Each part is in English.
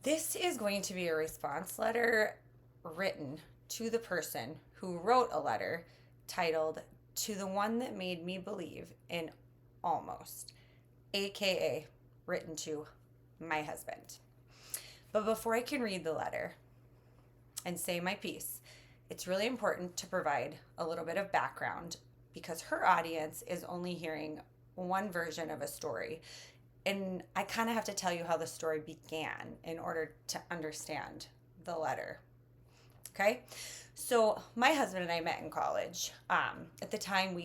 This is going to be a response letter written to the person who wrote a letter titled To the One That Made Me Believe in Almost, aka written to my husband. But before I can read the letter and say my piece, it's really important to provide a little bit of background because her audience is only hearing one version of a story. And I kind of have to tell you how the story began in order to understand the letter. Okay? So, my husband and I met in college. At the time,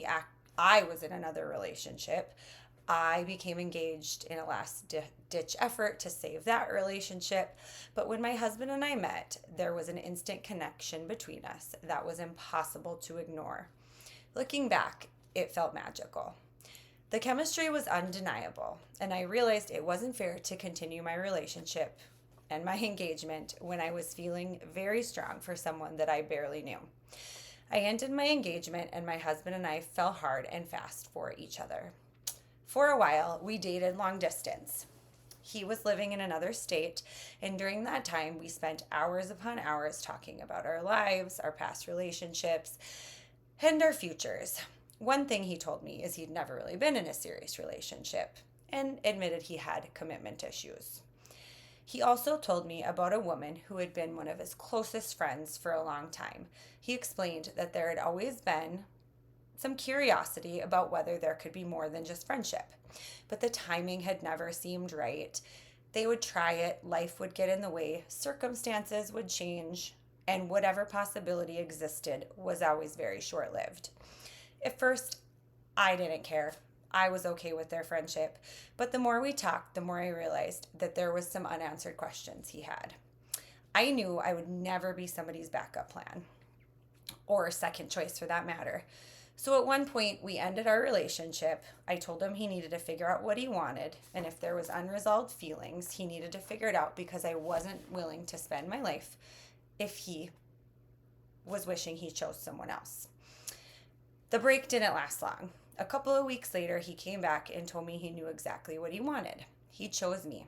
I was in another relationship. I became engaged in a last ditch effort to save that relationship. But when my husband and I met, there was an instant connection between us that was impossible to ignore. Looking back, it felt magical. The chemistry was undeniable, and I realized it wasn't fair to continue my relationship and my engagement when I was feeling very strong for someone that I barely knew. I ended my engagement, and my husband and I fell hard and fast for each other. For a while, we dated long distance. He was living in another state, and during that time, we spent hours upon hours talking about our lives, our past relationships, and our futures. One thing he told me is he'd never really been in a serious relationship and admitted he had commitment issues. He also told me about a woman who had been one of his closest friends for a long time. He explained that there had always been some curiosity about whether there could be more than just friendship, but the timing had never seemed right. They would try it, life would get in the way, circumstances would change, and whatever possibility existed was always very short lived. At first, I didn't care. I was okay with their friendship, but the more we talked, the more I realized that there was some unanswered questions he had. I knew I would never be somebody's backup plan, or second choice for that matter. So at one point, we ended our relationship. I told him he needed to figure out what he wanted, and if there was unresolved feelings, he needed to figure it out because I wasn't willing to spend my life if he was wishing he chose someone else. The break didn't last long. A couple of weeks later, he came back and told me he knew exactly what he wanted. He chose me.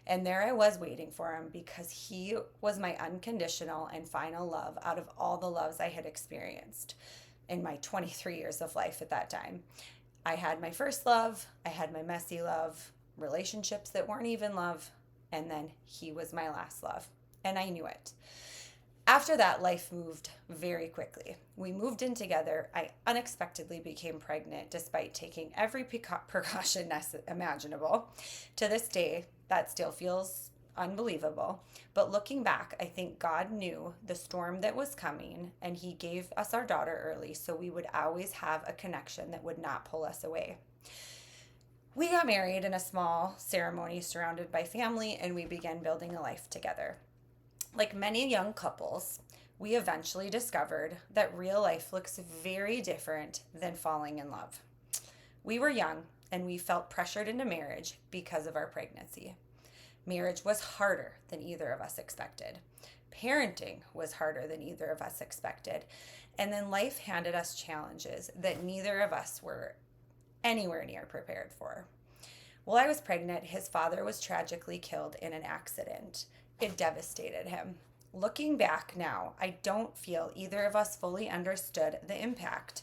And there I was waiting for him because he was my unconditional and final love out of all the loves I had experienced in my 23 years of life at that time. I had my first love, I had my messy love, relationships that weren't even love, and then he was my last love. And I knew it. After that, life moved very quickly. We moved in together. I unexpectedly became pregnant despite taking every precaution imaginable. To this day, that still feels unbelievable. But looking back, I think God knew the storm that was coming, and He gave us our daughter early so we would always have a connection that would not pull us away. We got married in a small ceremony surrounded by family, and we began building a life together. Like many young couples, we eventually discovered that real life looks very different than falling in love. We were young and we felt pressured into marriage because of our pregnancy. Marriage was harder than either of us expected. Parenting was harder than either of us expected. And then life handed us challenges that neither of us were anywhere near prepared for. While I was pregnant, his father was tragically killed in an accident. It devastated him. Looking back now, I don't feel either of us fully understood the impact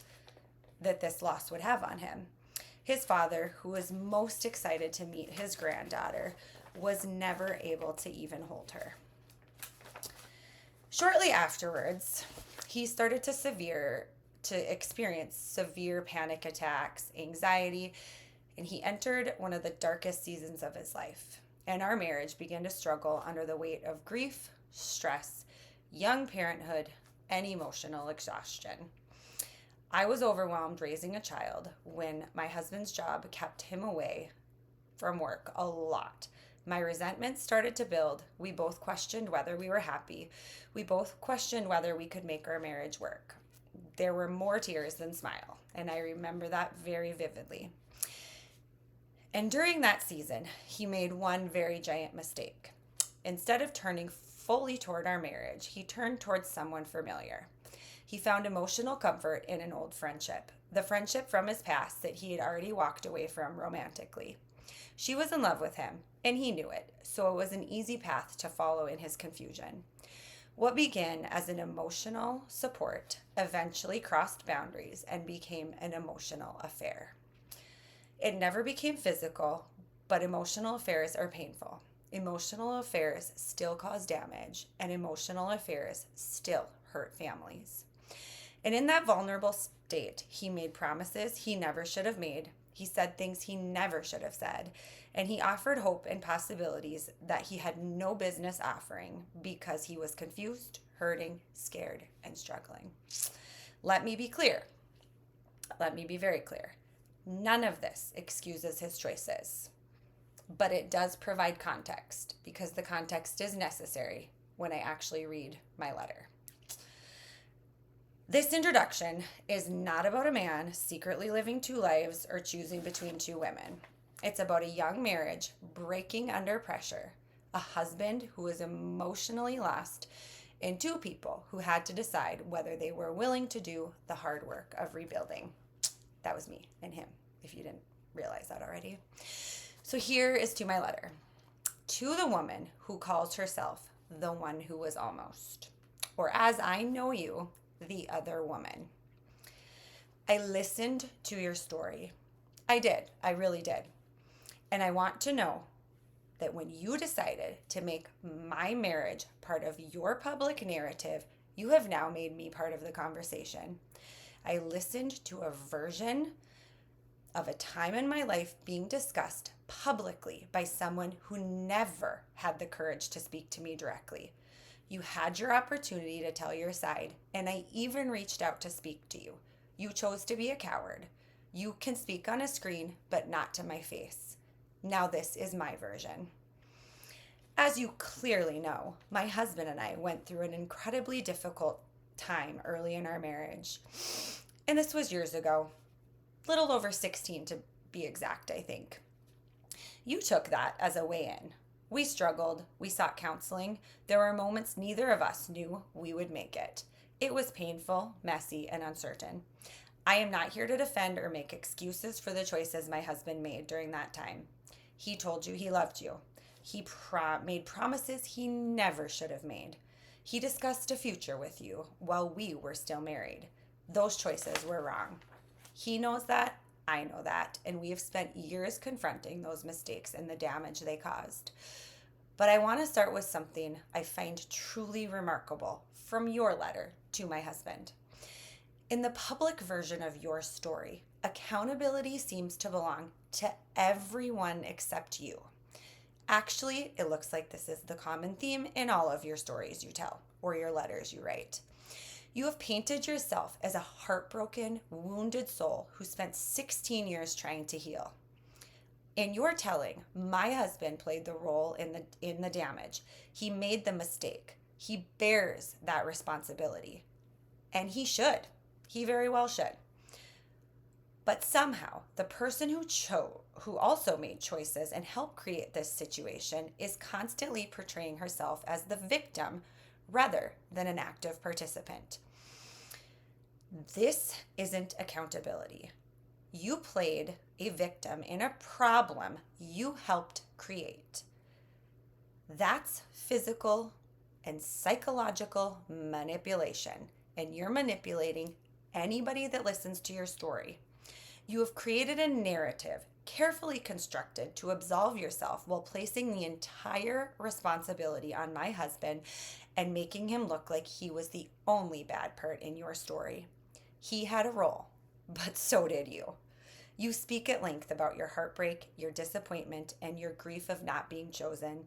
that this loss would have on him. His father, who was most excited to meet his granddaughter, was never able to even hold her. Shortly afterwards, he started to experience severe panic attacks, anxiety, and he entered one of the darkest seasons of his life. And our marriage began to struggle under the weight of grief, stress, young parenthood, and emotional exhaustion. I was overwhelmed raising a child when my husband's job kept him away from work a lot. My resentment started to build. We both questioned whether we were happy. We both questioned whether we could make our marriage work. There were more tears than smile, and I remember that very vividly. And during that season, he made one very giant mistake. Instead of turning fully toward our marriage, he turned towards someone familiar. He found emotional comfort in an old friendship, the friendship from his past that he had already walked away from romantically. She was in love with him, and he knew it, so it was an easy path to follow in his confusion. What began as an emotional support eventually crossed boundaries and became an emotional affair. It never became physical, but emotional affairs are painful. Emotional affairs still cause damage, and emotional affairs still hurt families. And in that vulnerable state, he made promises he never should have made. He said things he never should have said. And he offered hope and possibilities that he had no business offering because he was confused, hurting, scared, and struggling. Let me be clear. Let me be very clear. None of this excuses his choices, but it does provide context because the context is necessary when I actually read my letter. This introduction is not about a man secretly living two lives or choosing between two women. It's about a young marriage breaking under pressure, a husband who was emotionally lost, and two people who had to decide whether they were willing to do the hard work of rebuilding. That was me and him, if you didn't realize that already. So here is to my letter. To the woman who calls herself the one who was almost, or as I know you, the other woman. I listened to your story. I did. I really did. And I want to know that when you decided to make my marriage part of your public narrative, you have now made me part of the conversation. I listened to a version of a time in my life being discussed publicly by someone who never had the courage to speak to me directly. You had your opportunity to tell your side, and I even reached out to speak to you. You chose to be a coward. You can speak on a screen, but not to my face. Now this is my version. As you clearly know, my husband and I went through an incredibly difficult time early in our marriage. And this was years ago, little over 16 to be exact, I think. You took that as a way in. We struggled. We sought counseling. There were moments neither of us knew we would make it. It was painful, messy, and uncertain. I am not here to defend or make excuses for the choices my husband made during that time. He told you he loved you. He made promises he never should have made. He discussed a future with you while we were still married. Those choices were wrong. He knows that. I know that, and we have spent years confronting those mistakes and the damage they caused. But I want to start with something I find truly remarkable from your letter to my husband. In the public version of your story, accountability seems to belong to everyone except you. Actually, it looks like this is the common theme in all of your stories you tell or your letters you write. You have painted yourself as a heartbroken, wounded soul who spent 16 years trying to heal. In your telling, my husband played the role in the damage. He made the mistake. He bears that responsibility. And he should. He very well should. But somehow, the person who also made choices and helped create this situation is constantly portraying herself as the victim rather than an active participant. This isn't accountability. You played a victim in a problem you helped create. That's physical and psychological manipulation, and you're manipulating anybody that listens to your story. You have created a narrative carefully constructed to absolve yourself while placing the entire responsibility on my husband and making him look like he was the only bad part in your story. He had a role, but so did you. You speak at length about your heartbreak, your disappointment, and your grief of not being chosen.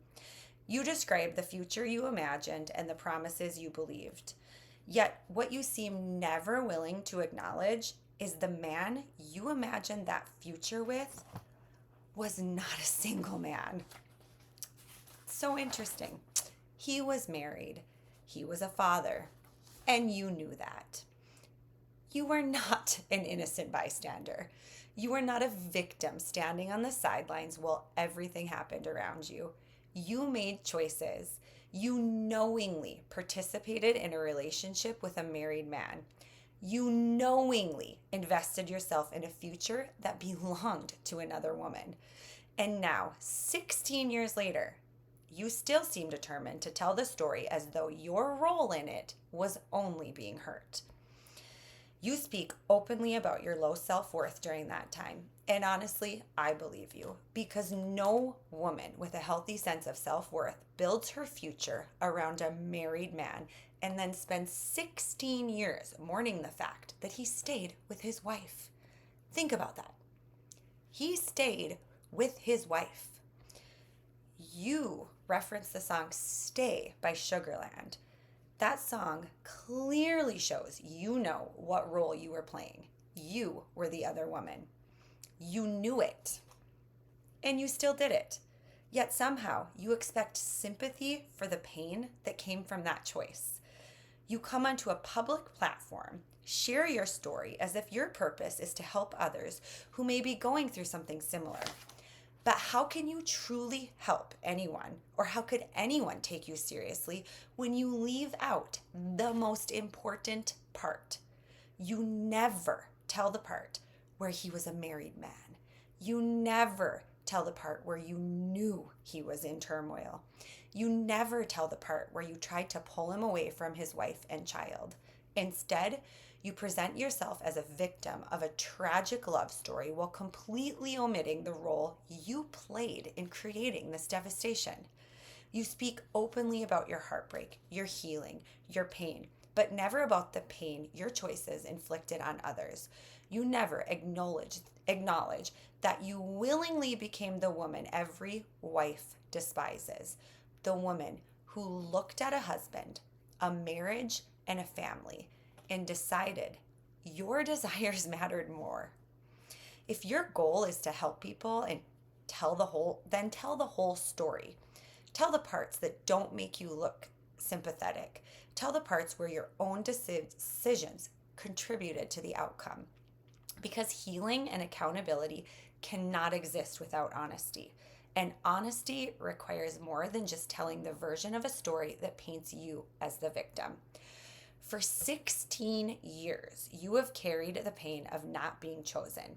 You describe the future you imagined and the promises you believed. Yet, what you seem never willing to acknowledge is the man you imagined that future with was not a single man. So interesting. He was married. He was a father. And you knew that. You were not an innocent bystander. You were not a victim standing on the sidelines while everything happened around you. You made choices. You knowingly participated in a relationship with a married man. You knowingly invested yourself in a future that belonged to another woman. And now, 16 years later, you still seem determined to tell the story as though your role in it was only being hurt. You speak openly about your low self worth during that time. And honestly, I believe you because no woman with a healthy sense of self worth builds her future around a married man and then spends 16 years mourning the fact that he stayed with his wife. Think about that. He stayed with his wife. You reference the song Stay by Sugarland. That song clearly shows you know what role you were playing. You were the other woman. You knew it. And you still did it. Yet somehow you expect sympathy for the pain that came from that choice. You come onto a public platform, share your story as if your purpose is to help others who may be going through something similar. But how can you truly help anyone, or how could anyone take you seriously when you leave out the most important part? You never tell the part where he was a married man. You never tell the part where you knew he was in turmoil. You never tell the part where you tried to pull him away from his wife and child. Instead, you present yourself as a victim of a tragic love story while completely omitting the role you played in creating this devastation. You speak openly about your heartbreak, your healing, your pain, but never about the pain your choices inflicted on others. You never acknowledge that you willingly became the woman every wife despises, the woman who looked at a husband, a marriage, and a family and decided your desires mattered more. If your goal is to help people and tell the whole story. Tell the parts that don't make you look sympathetic. Tell the parts where your own decisions contributed to the outcome. Because healing and accountability cannot exist without honesty. And honesty requires more than just telling the version of a story that paints you as the victim. For 16 years, you have carried the pain of not being chosen.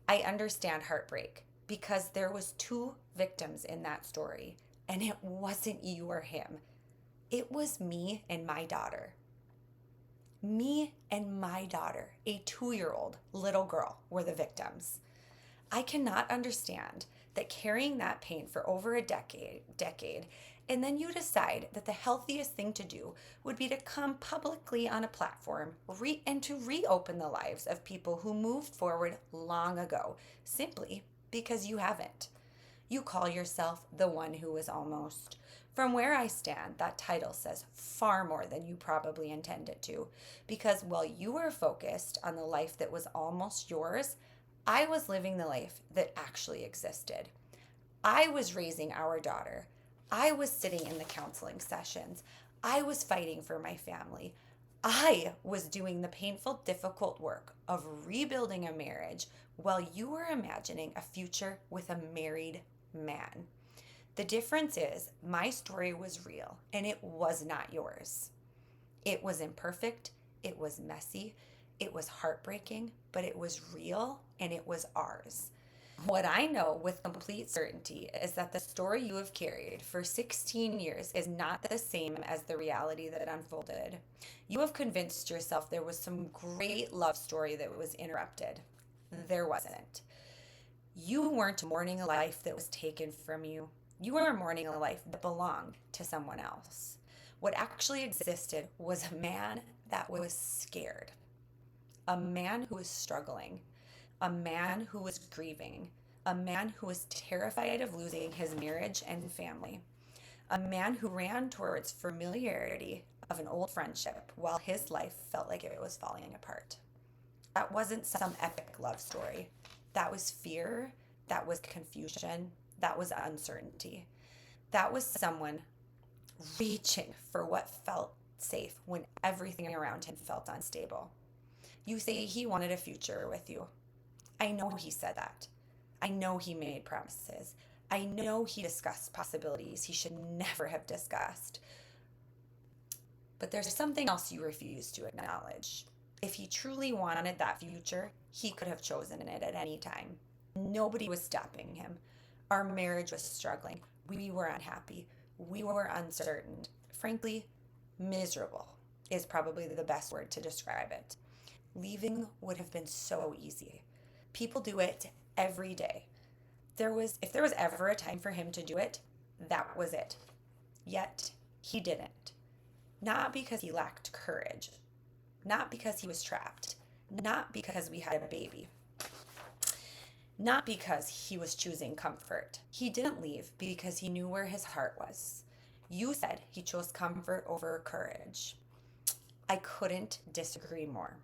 I understand heartbreak because there was two victims in that story, and it wasn't you or him. It was me and my daughter. Me and my daughter, a 2-year-old little girl, were the victims. I cannot understand that carrying that pain for over a decade, and then you decide that the healthiest thing to do would be to come publicly on a platform and to reopen the lives of people who moved forward long ago, simply because you haven't. You call yourself the one who was almost. From where I stand, that title says far more than you probably intended to, because while you were focused on the life that was almost yours, I was living the life that actually existed. I was raising our daughter. I was sitting in the counseling sessions. I was fighting for my family. I was doing the painful, difficult work of rebuilding a marriage while you were imagining a future with a married man. The difference is my story was real and it was not yours. It was imperfect. It was messy. It was heartbreaking, but it was real and it was ours. What I know with complete certainty is that the story you have carried for 16 years is not the same as the reality that unfolded. You have convinced yourself there was some great love story that was interrupted. There wasn't. You weren't mourning a life that was taken from you. You were mourning a life that belonged to someone else. What actually existed was a man that was scared, a man who was struggling, a man who was grieving, a man who was terrified of losing his marriage and family, a man who ran towards familiarity of an old friendship while his life felt like it was falling apart. That wasn't some epic love story. That was fear, that was confusion, that was uncertainty. That was someone reaching for what felt safe when everything around him felt unstable. You say he wanted a future with you. I know he said that. I know he made promises. I know he discussed possibilities he should never have discussed. But there's something else you refuse to acknowledge. If he truly wanted that future, he could have chosen it at any time. Nobody was stopping him. Our marriage was struggling. We were unhappy. We were uncertain. Frankly, miserable is probably the best word to describe it. Leaving would have been so easy. People do it every day. If there was ever a time for him to do it, that was it. Yet he didn't. Not because he lacked courage, not because he was trapped, not because we had a baby, not because he was choosing comfort. He didn't leave because he knew where his heart was. You said he chose comfort over courage. I couldn't disagree more.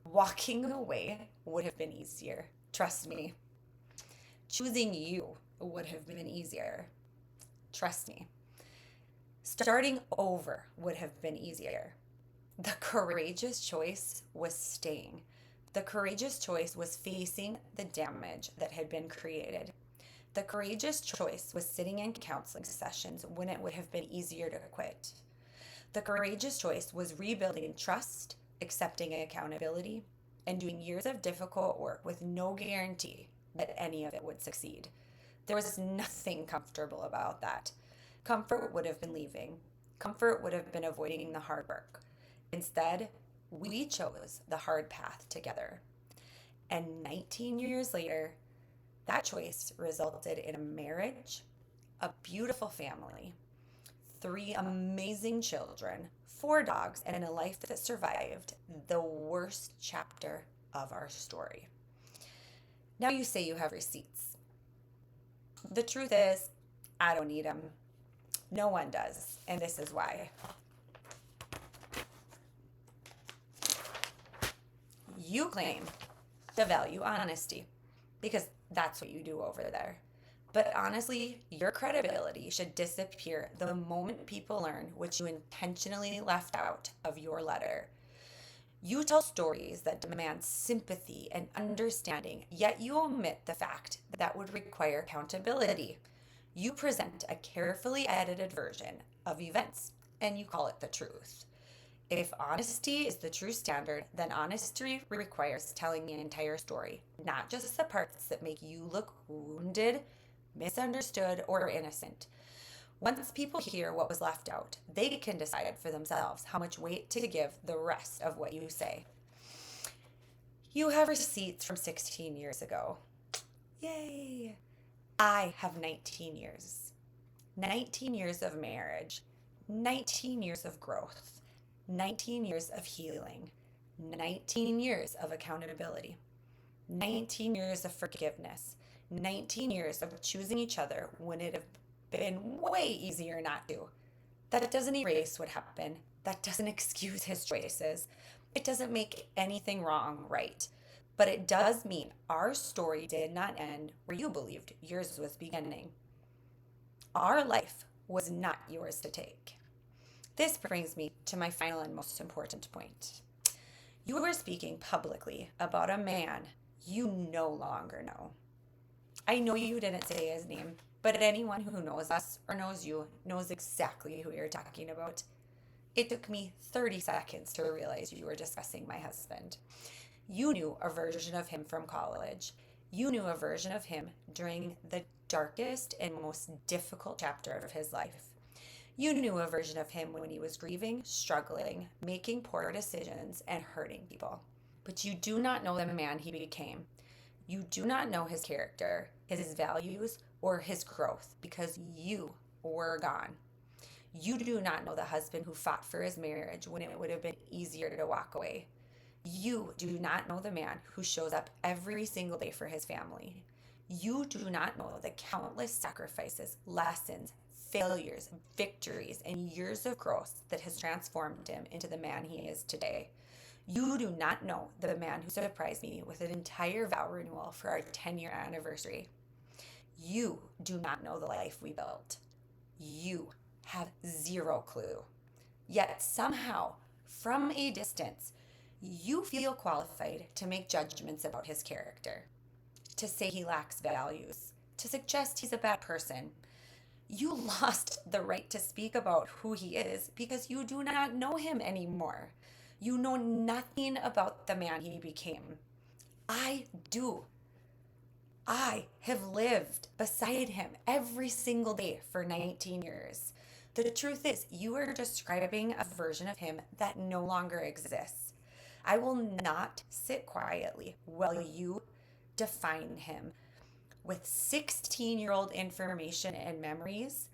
Walking away would have been easier. Trust me. Choosing you would have been easier. Trust me. Starting over would have been easier. The courageous choice was staying. The courageous choice was facing the damage that had been created. The courageous choice was sitting in counseling sessions when it would have been easier to quit. The courageous choice was rebuilding trust, accepting accountability, and doing years of difficult work with no guarantee that any of it would succeed. There was nothing comfortable about that. Comfort would have been leaving. Comfort would have been avoiding the hard work. Instead, we chose the hard path together. And 19 years later, that choice resulted in a marriage, a beautiful family, 3 amazing children, 4 dogs, and a life that survived the worst chapter of our story. Now you say you have receipts. The truth is, I don't need them. No one does, and this is why. You claim to value honesty because that's what you do over there. But honestly, your credibility should disappear the moment people learn what you intentionally left out of your letter. You tell stories that demand sympathy and understanding, yet you omit the fact that would require accountability. You present a carefully edited version of events, and you call it the truth. If honesty is the true standard, then honesty requires telling the entire story, not just the parts that make you look wounded, misunderstood, or innocent. Once people hear what was left out, they can decide for themselves how much weight to give the rest of what you say. You have receipts from 16 years ago. Yay! I have 19 years. 19 years of marriage, 19 years of growth, 19 years of healing, 19 years of accountability, 19 years of forgiveness, 19 years of choosing each other when it had been way easier not to. That doesn't erase what happened. That doesn't excuse his choices. It doesn't make anything wrong right. But it does mean our story did not end where you believed yours was beginning. Our life was not yours to take. This brings me to my final and most important point. You were speaking publicly about a man you no longer know. I know you didn't say his name, but anyone who knows us or knows you knows exactly who you're talking about. It took me 30 seconds to realize you were discussing my husband. You knew a version of him from college. You knew a version of him during the darkest and most difficult chapter of his life. You knew a version of him when he was grieving, struggling, making poor decisions, and hurting people. But you do not know the man he became. You do not know his character, his values, or his growth because you were gone. You do not know the husband who fought for his marriage when it would have been easier to walk away. You do not know the man who shows up every single day for his family. You do not know the countless sacrifices, lessons, failures, victories, and years of growth that has transformed him into the man he is today. You do not know the man who surprised me with an entire vow renewal for our 10-year anniversary. You do not know the life we built. You have zero clue. Yet somehow, from a distance, you feel qualified to make judgments about his character, to say he lacks values, to suggest he's a bad person. You lost the right to speak about who he is because you do not know him anymore. You know nothing about the man he became. I do. I have lived beside him every single day for 19 years. The truth is, you are describing a version of him that no longer exists. I will not sit quietly while you define him with 16-year-old information and memories.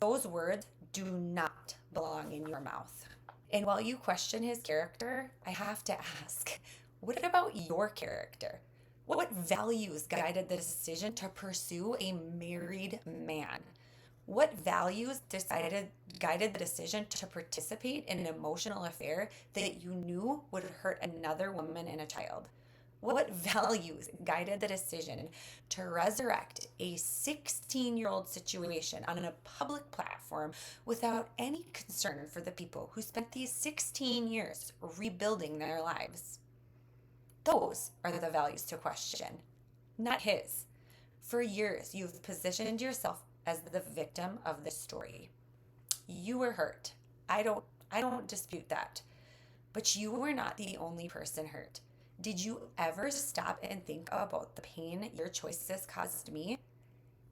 Those words do not belong in your mouth. And while you question his character, I have to ask, what about your character? What values guided the decision to pursue a married man? What values guided the decision to participate in an emotional affair that you knew would hurt another woman and a child? What values guided the decision to resurrect a 16-year-old situation on a public platform without any concern for the people who spent these 16 years rebuilding their lives? Those are the values to question, not his. For years, you've positioned yourself as the victim of this story. You were hurt. I don't dispute that. But you were not the only person hurt. Did you ever stop and think about the pain your choices caused me?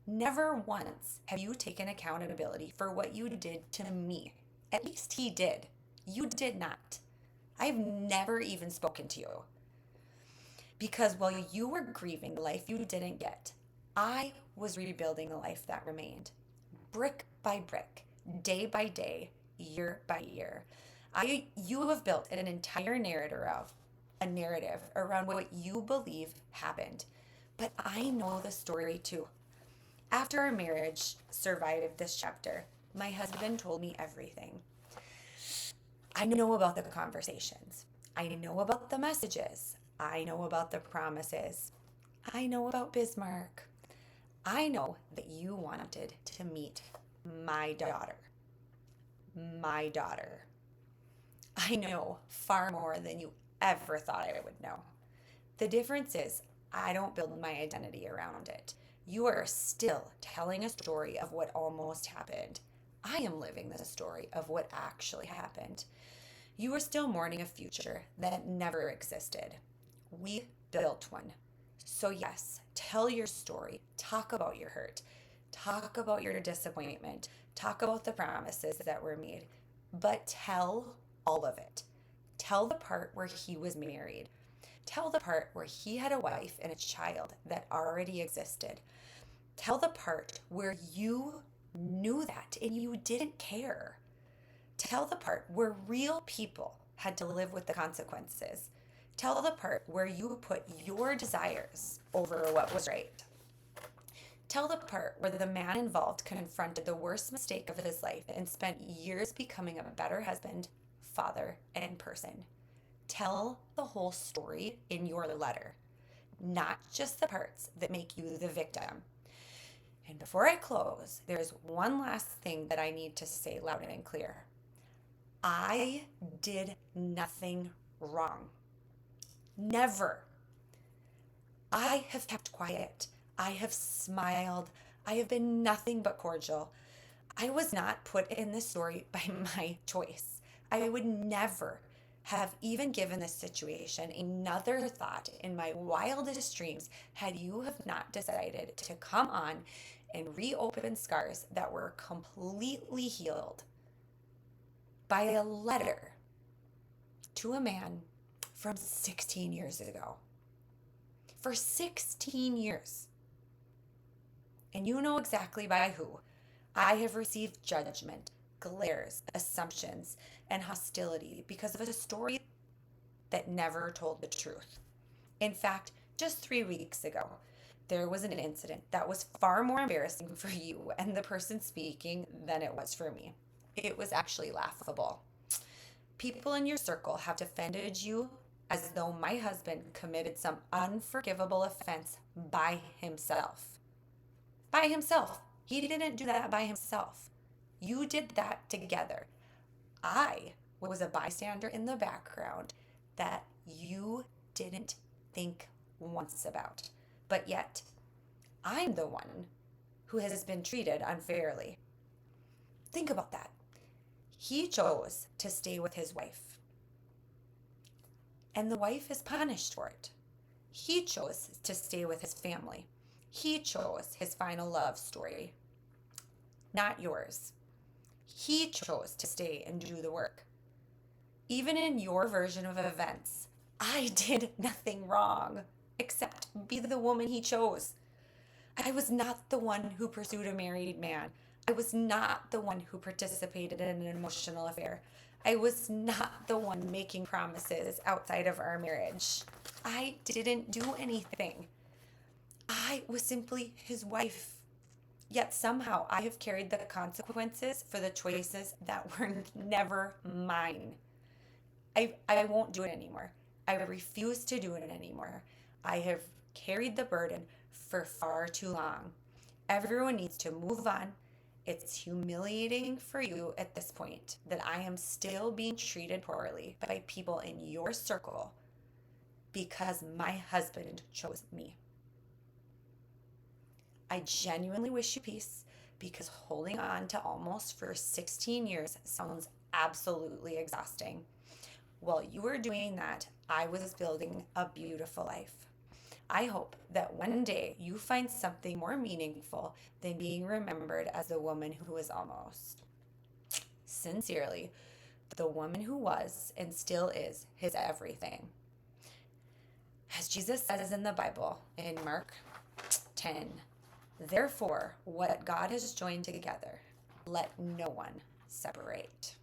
Never once have you taken accountability for what you did to me. At least he did. You did not. I've never even spoken to you. Because while you were grieving the life you didn't get, I was rebuilding the life that remained. Brick by brick, day by day, year by year. You have built an entire narrative around what you believe happened. But I know the story too. After our marriage survived this chapter, my husband told me everything. I know about the conversations. I know about the messages. I know about the promises. I know about Bismarck. I know that you wanted to meet my daughter. My daughter. I know far more than you ever thought I would know. The difference is, I don't build my identity around it. You are still telling a story of what almost happened. I am living the story of what actually happened. You are still mourning a future that never existed. We built one. So yes, tell your story. Talk about your hurt. Talk about your disappointment. Talk about the promises that were made. But tell all of it. Tell the part where he was married. Tell the part where he had a wife and a child that already existed. Tell the part where you knew that and you didn't care. Tell the part where real people had to live with the consequences. Tell the part where you put your desires over what was right. Tell the part where the man involved confronted the worst mistake of his life and spent years becoming a better husband, father, and person. Tell the whole story in your letter, not just the parts that make you the victim. And before I close, there's one last thing that I need to say loud and clear. I did nothing wrong. Never. I have kept quiet. I have smiled. I have been nothing but cordial. I was not put in this story by my choice. I would never have even given this situation another thought in my wildest dreams had you have not decided to come on and reopen scars that were completely healed by a letter to a man from 16 years ago. For 16 years. And you know exactly by who. I have received judgment, glares, assumptions, and hostility because of a story that never told the truth. In fact, just 3 weeks ago, there was an incident that was far more embarrassing for you and the person speaking than it was for me. It was actually laughable. People in your circle have defended you as though my husband committed some unforgivable offense by himself. By himself. He didn't do that by himself. You did that together. I was a bystander in the background that you didn't think once about. But yet, I'm the one who has been treated unfairly. Think about that. He chose to stay with his wife. And the wife is punished for it. He chose to stay with his family. He chose his final love story, not yours. He chose to stay and do the work. Even in your version of events, I did nothing wrong except be the woman he chose. I was not the one who pursued a married man. I was not the one who participated in an emotional affair. I was not the one making promises outside of our marriage. I didn't do anything. I was simply his wife. Yet somehow I have carried the consequences for the choices that were never mine. I won't do it anymore. I refuse to do it anymore. I have carried the burden for far too long. Everyone needs to move on. It's humiliating for you at this point that I am still being treated poorly by people in your circle because my husband chose me. I genuinely wish you peace because holding on to almost for 16 years sounds absolutely exhausting. While you were doing that, I was building a beautiful life. I hope that one day you find something more meaningful than being remembered as the woman who was almost. Sincerely, the woman who was and still is his everything. As Jesus says in the Bible in Mark 10, therefore, what God has joined together, let no one separate.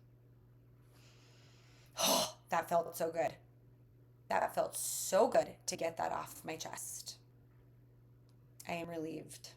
Oh, that felt so good. That felt so good to get that off my chest. I am relieved.